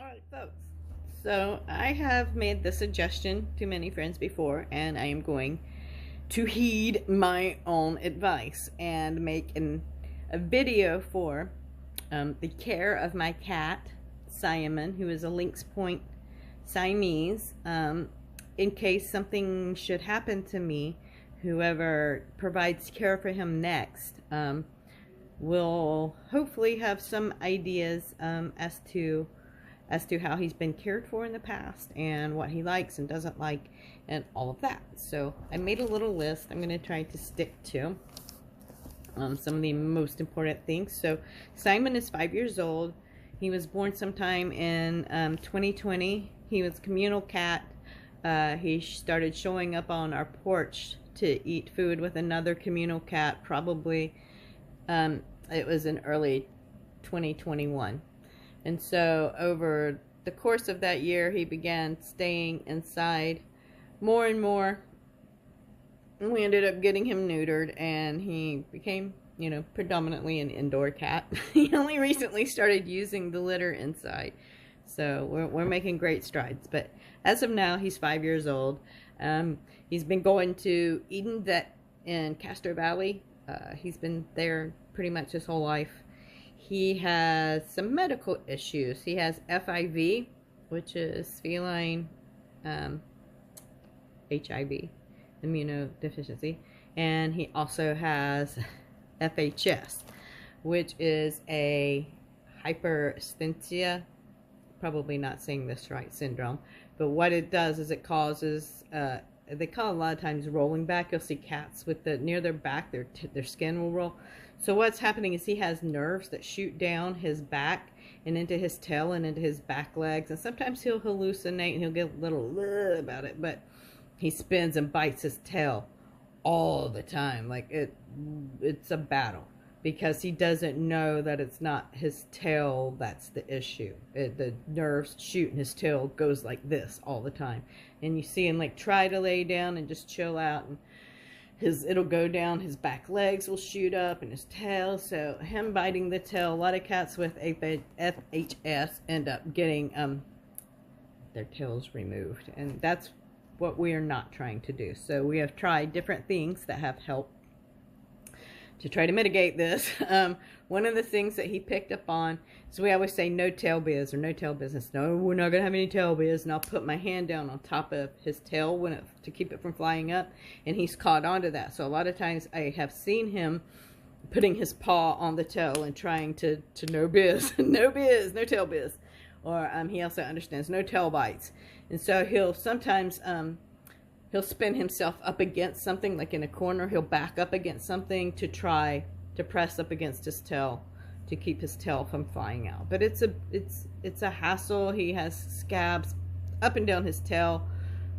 Alright folks, so I have made the suggestion to many friends before, and I am going to heed my own advice and make a video for the care of my cat Siamon, who is a Lynx Point Siamese. In case something should happen to me, whoever provides care for him next will hopefully have some ideas as to how he's been cared for in the past and what he likes and doesn't like and all of that. So I made a little list I'm going to try to stick to some of the most important things. So Simon is 5 years old. He was born sometime in 2020. He was a communal cat. He started showing up on our porch to eat food with another communal cat, probably it was in early 2021. And so over the course of that year, he began staying inside more and more. And we ended up getting him neutered, and he became, you know, predominantly an indoor cat. He only recently started using the litter inside. So we're making great strides. But as of now, he's 5 years old. He's been going to Eden Vet in Castro Valley. He's been there pretty much his whole life. He has some medical issues. He has FIV, which is feline HIV, immunodeficiency, and he also has FHS, which is a hyperesthesia, probably not saying this right, syndrome. But what it does is it causes, they call it a lot of times rolling back. You'll see cats with near their back, their skin will roll. So what's happening is he has nerves that shoot down his back and into his tail and into his back legs. And sometimes he'll hallucinate and he'll get a little about it, but he spins and bites his tail all the time. Like it's a battle because he doesn't know that it's not his tail that's the issue. The nerves shoot and his tail goes like this all the time. And you see him like try to lay down and just chill out, and it'll go down, his back legs will shoot up and his tail. So him biting the tail, a lot of cats with FHS end up getting their tails removed, and that's what we are not trying to do. So we have tried different things that have helped to try to mitigate this. One of the things that he picked up on is we always say no tail biz or no tail business. No, we're not gonna have any tail biz. And I'll put my hand down on top of his tail to keep it from flying up, and he's caught onto that. So a lot of times I have seen him putting his paw on the tail and trying to no biz, no biz, no tail biz. Or he also understands no tail bites. And so he'll sometimes he'll spin himself up against something, like in a corner. He'll back up against something to try to press up against his tail to keep his tail from flying out. But it's a hassle. He has scabs up and down his tail.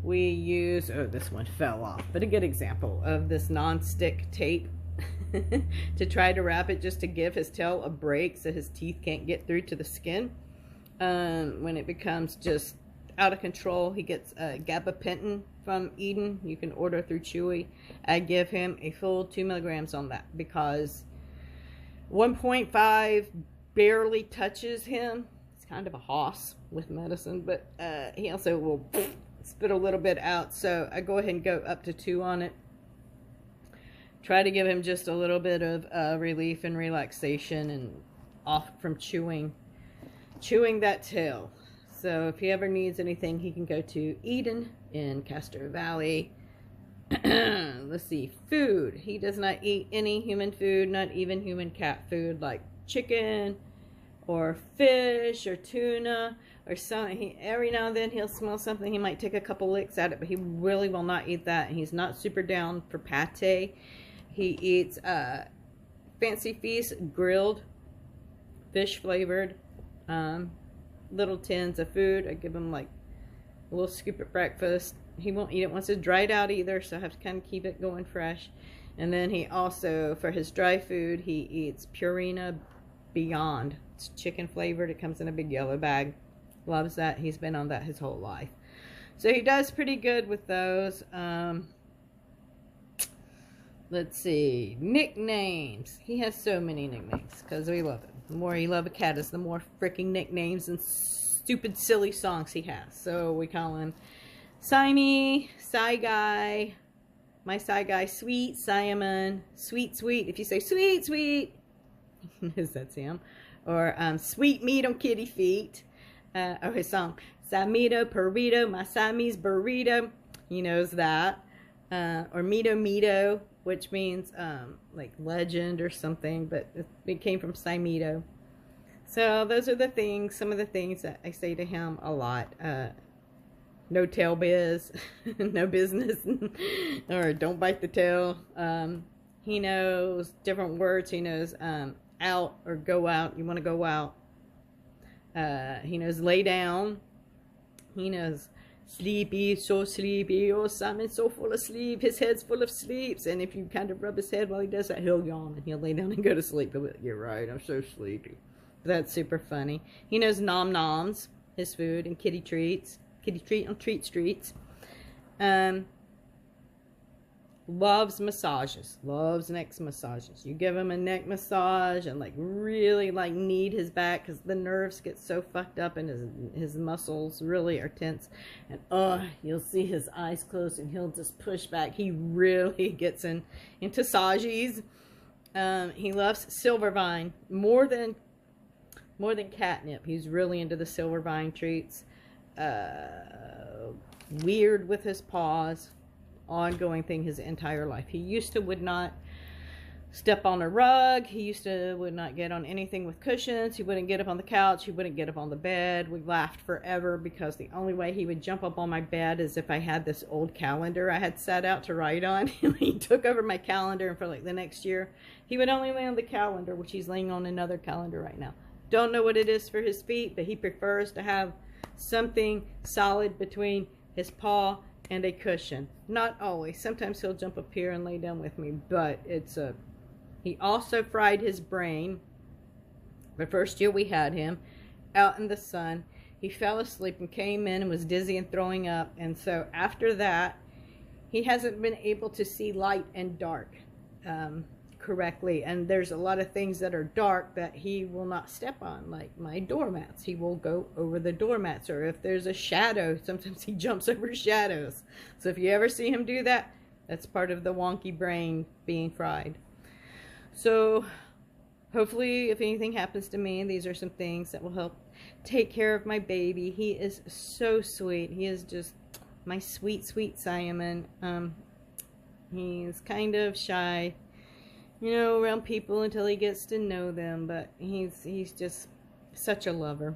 We use, oh, this one fell off, but a good example of this non-stick tape to try to wrap it, just to give his tail a break so his teeth can't get through to the skin. When it becomes just out of control, he gets gabapentin from Eden. You can order through Chewy. I give him a full 2 milligrams on that because 1.5 barely touches him. It's kind of a hoss with medicine, but he also will spit a little bit out. So I go ahead and go up to 2 on it. Try to give him just a little bit of relief and relaxation and off from chewing that tail. So if he ever needs anything, he can go to Eden in Castro Valley. Let's see, food. He does not eat any human food, not even human cat food, like chicken or fish or tuna or something. Every now and then he'll smell something. He might take a couple licks at it, but he really will not eat that. And he's not super down for pate. He eats Fancy Feast grilled, fish flavored, little tins of food. I give him like a little scoop at breakfast. He won't eat it once it's dried out either, so I have to kind of keep it going fresh. And then he also, for his dry food, he eats Purina Beyond. It's chicken flavored. It comes in a big yellow bag. Loves that. He's been on that his whole life. So he does pretty good with those. Let's see, nicknames. He has so many nicknames because we love it. The more you love a cat is the more freaking nicknames and stupid, silly songs he has. So we call him Simey, Sci Guy, my Sci Guy, Sweet Siamon, Sweet Sweet. If you say Sweet Sweet, is that Sam? Or Sweet Meat on Kitty Feet. Or his song, Samito Burrito, my Siamese burrito. He knows that. Or Mito Mito, which means like legend or something, but it came from Simito. So those are the things, some of the things that I say to him a lot. No tail biz, no business, or don't bite the tail. He knows different words. He knows out or go out. You want to go out. He knows lay down. He knows sleepy, so sleepy. Oh, Simon's so full of sleep. His head's full of sleeps. And if you kind of rub his head while he does that, he'll yawn and he'll lay down and go to sleep. He'll be like, you're right, I'm so sleepy. That's super funny. He knows nom noms, his food, and kitty treats. Kitty treat on treat streets. Loves massages. Loves neck massages. You give him a neck massage and like really like knead his back because the nerves get so fucked up and his muscles really are tense. And you'll see his eyes closed and he'll just push back. He really gets into massages. He loves silver vine more than catnip. He's really into the silver vine treats. Weird with his paws. Ongoing thing his entire life. He used to would not step on a rug. He used to would not get on anything with cushions. He wouldn't get up on the couch. He wouldn't get up on the bed. We laughed forever because the only way he would jump up on my bed is if I had this old calendar I had set out to write on. He took over my calendar, and for like the next year he would only lay on the calendar, which he's laying on another calendar right now. Don't know what it is for his feet, but he prefers to have something solid between his paw and a cushion. Not always. Sometimes he'll jump up here and lay down with me, but it's a... He also fried his brain. The first year we had him out in the sun, he fell asleep and came in and was dizzy and throwing up. And so after that, he hasn't been able to see light and dark correctly. And there's a lot of things that are dark that he will not step on, like my doormats. He will go over the doormats, or if there's a shadow, sometimes he jumps over shadows. So if you ever see him do that, that's part of the wonky brain being fried. So hopefully if anything happens to me, these are some things that will help take care of my baby. He is so sweet. He is just my sweet, sweet Siamon. He's kind of shy, you know, around people until he gets to know them, but he's just such a lover.